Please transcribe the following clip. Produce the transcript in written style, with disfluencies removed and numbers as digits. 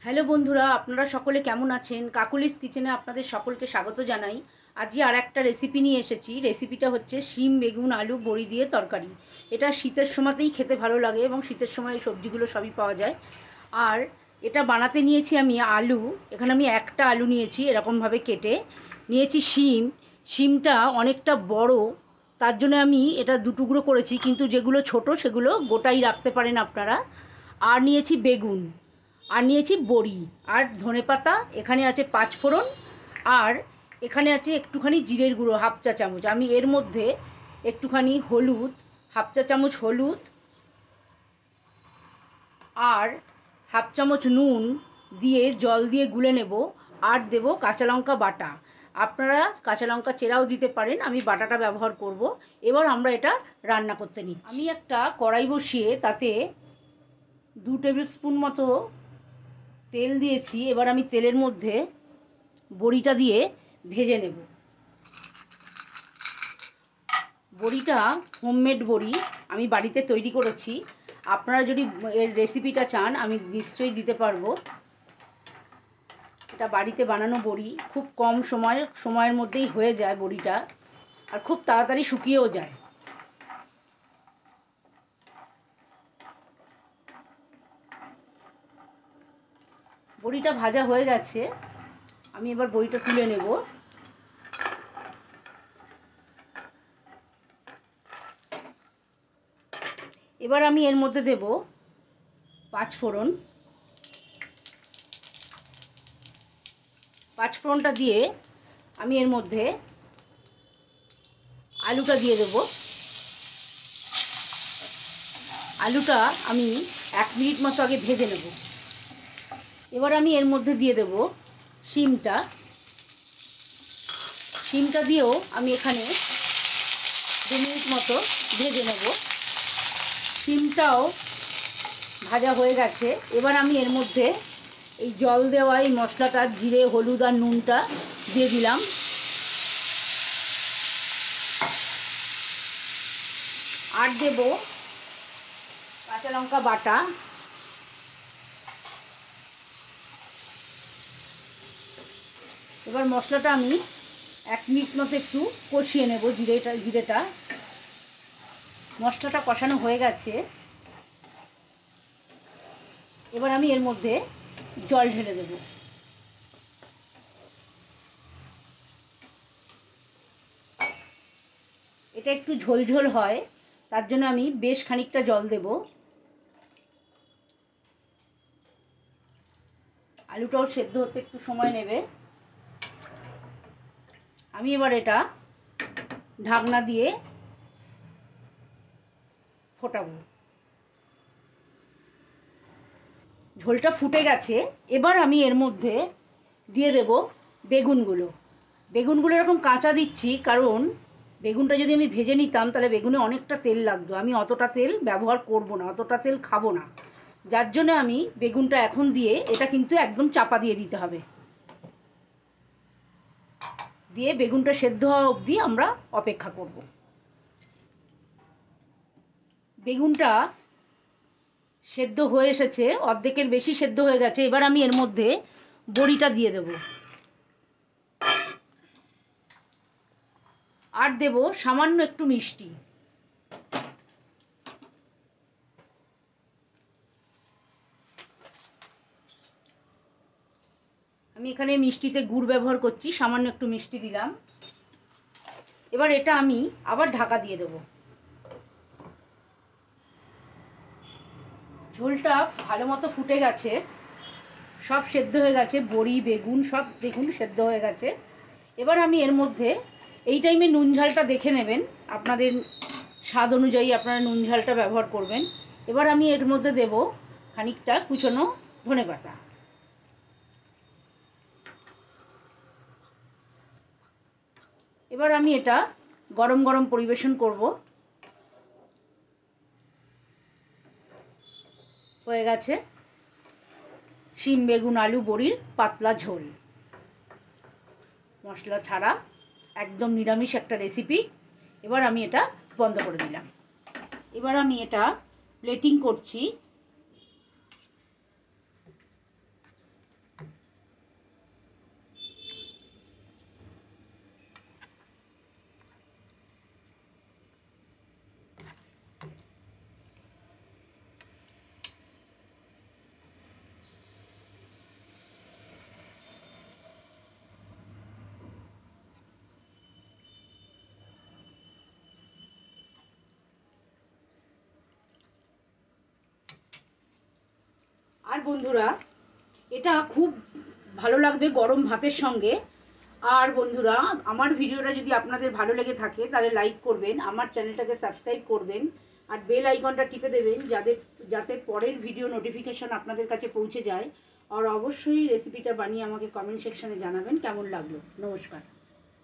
Hello বন্ধুরা, আপনারা সকলে কেমন আছেন? কাকুলিস কিচেনে আপনাদের সকলকে স্বাগত জানাই। আজকে আর একটা রেসিপি নিয়ে এসেছি। রেসিপিটা হচ্ছে শিম বেগুন আলু বড়ি দিয়ে তরকারি। এটা শীতের সময়তেই খেতে ভালো লাগে এবং শীতের সময় এই সবজিগুলো সবই পাওয়া যায়। আর এটা বানাতে নিয়েছি আমি আলু। এখানে আমি একটা আলু নিয়েছি এরকমভাবে কেটে নিয়েছি। শিমটা অনেকটা বড়, তার জন্য আমি এটা দুটুকরো করেছি, কিন্তু যেগুলো ছোট সেগুলো গোটাই রাখতে পারেন আপনারা। আর নিয়েছি বেগুন, আর নিয়েছি বড়ি, আর ধনেপাতা, এখানে আছে পাঁচফোড়ন, আর এখানে আছে একটুখানি জিরের গুঁড়ো হাফ চা চামচ। আমি এর মধ্যে একটুখানি হলুদ, হাফ চা চামচ হলুদ, আর হাফ চামচ নুন দিয়ে জল দিয়ে গুলে নেব। আর দেব কাঁচা লঙ্কা বাটা। আপনারা কাঁচা লঙ্কা চেরাও দিতে পারেন, আমি বাটাটা ব্যবহার করব। এবার আমরা এটা রান্না করতে নিচ্ছি। আমি একটা কড়াই বসিয়ে তাতে 2 টেবিল স্পুন মতো তেল দিয়েছি। এবার আমি তেলের মধ্যে বড়িটা দিয়ে ভেজে নেব। বড়িটা হোমমেড বড়ি, আমি বাড়িতে তৈরি করেছি। আপনারা যদি এর রেসিপিটা চান আমি নিশ্চয়ই দিতে পারবো। এটা বাড়িতে বানানো বড়ি, খুব কম সময়ের মধ্যেই হয়ে যায় বড়িটা, আর খুব তাড়াতাড়ি শুকিয়েও যায়। বড়িটা ভাজা হয়ে গেছে, আমি এবার বড়িটা তুলে নেব। এবার আমি এর মধ্যে দেব পাঁচফোড়ন। পাঁচফোড়নটা দিয়ে আমি এর মধ্যে আলুটা দিয়ে দেব। আলুটা আমি 1 মিনিট মতো আগে ভেজে নেব। এবার আমি এর মধ্যে দিয়ে দেব শিমটা। শিমটা দিয়েও আমি এখানে 2 মিনিট মতো ভেজে নেব। শিমটাও ভাজা হয়ে গেছে। এবার আমি এর মধ্যে এই জল দেওয়া এই মশলাটা, জিরে হলুদ আর নুনটা দিয়ে দিলাম। আর দেব কাঁচা লঙ্কা বাটা। এবার মশলাটা আমি 1 মিনিট মতো একটু কষিয়ে নেব। জিরেটা মশলাটা কষানো হয়ে গেছে। এবার আমি এর মধ্যে জল ঢেলে দেব। এটা একটু ঝোলঝোল হয়, তার জন্য আমি বেশ খানিকটা জল দেব। আলুটাও সেদ্ধ হতে একটু সময় নেবে। আমি এবার এটা ঢাকনা দিয়ে ফোটাবো। ঝোলটা ফুটে গেছে। এবার আমি এর মধ্যে দিয়ে দেব বেগুনগুলো। বেগুনগুলো এরকম কাঁচা দিচ্ছি, কারণ বেগুনটা যদি আমি ভেজে নিতাম তাহলে বেগুনে অনেকটা তেল লাগতো। আমি অতটা তেল ব্যবহার করব না, অতটা তেল খাবো না, যার জন্য আমি বেগুনটা এখন দিয়ে এটা কিন্তু একদম চাপা দিয়ে দিতে হবে। দিয়ে বেগুনটা সেদ্ধ হওয়া অবধি আমরা অপেক্ষা করব। বেগুনটা সেদ্ধ হয়ে এসেছে, অর্ধেকের বেশি সেদ্ধ হয়ে গেছে। এবার আমি এর মধ্যে বড়িটা দিয়ে দেব। আর দেব সামান্য একটু মিষ্টি। আমি এখানে মিষ্টিতে গুড় ব্যবহার করছি, সামান্য একটু মিষ্টি দিলাম। এবার এটা আমি আবার ঢাকা দিয়ে দেব। ঝোলটা ভালো মতো ফুটে গেছে, সব সেদ্ধ হয়ে গেছে, বড়ি বেগুন সব দেখুন সেদ্ধ হয়ে গেছে। এবার আমি এর মধ্যে এই টাইমে নুন ঝালটা দেখে নেবেন, আপনাদের স্বাদ অনুযায়ী আপনারা নুন ঝালটা ব্যবহার করবেন। এবার আমি এর মধ্যে দেব খানিকটা কুচনো ধনেপাতা। এবার আমি এটা গরম গরম পরিবেশন করব। হয়ে গেছে শিম বেগুন আলু বড়ির পাতলা ঝোল, মশলা ছাড়া একদম নিরামিষ একটা রেসিপি। এবার আমি এটা বন্ধ করে দিলাম। এবার আমি এটা প্লেটিং করছি। বন্ধুরা এটা খুব ভালো লাগবে গরম ভাতের সঙ্গে। আর বন্ধুরা আমার ভিডিওটা যদি আপনাদের ভালো লেগে থাকে তাহলে লাইক করবেন, আমার চ্যানেলটাকে সাবস্ক্রাইব করবেন আর বেল আইকনটা টিপে দেবেন যাতে পরের ভিডিও নোটিফিকেশান আপনাদের কাছে পৌঁছে যায়। আর অবশ্যই রেসিপিটা বানিয়ে আমাকে কমেন্ট সেকশানে জানাবেন কেমন লাগলো। নমস্কার।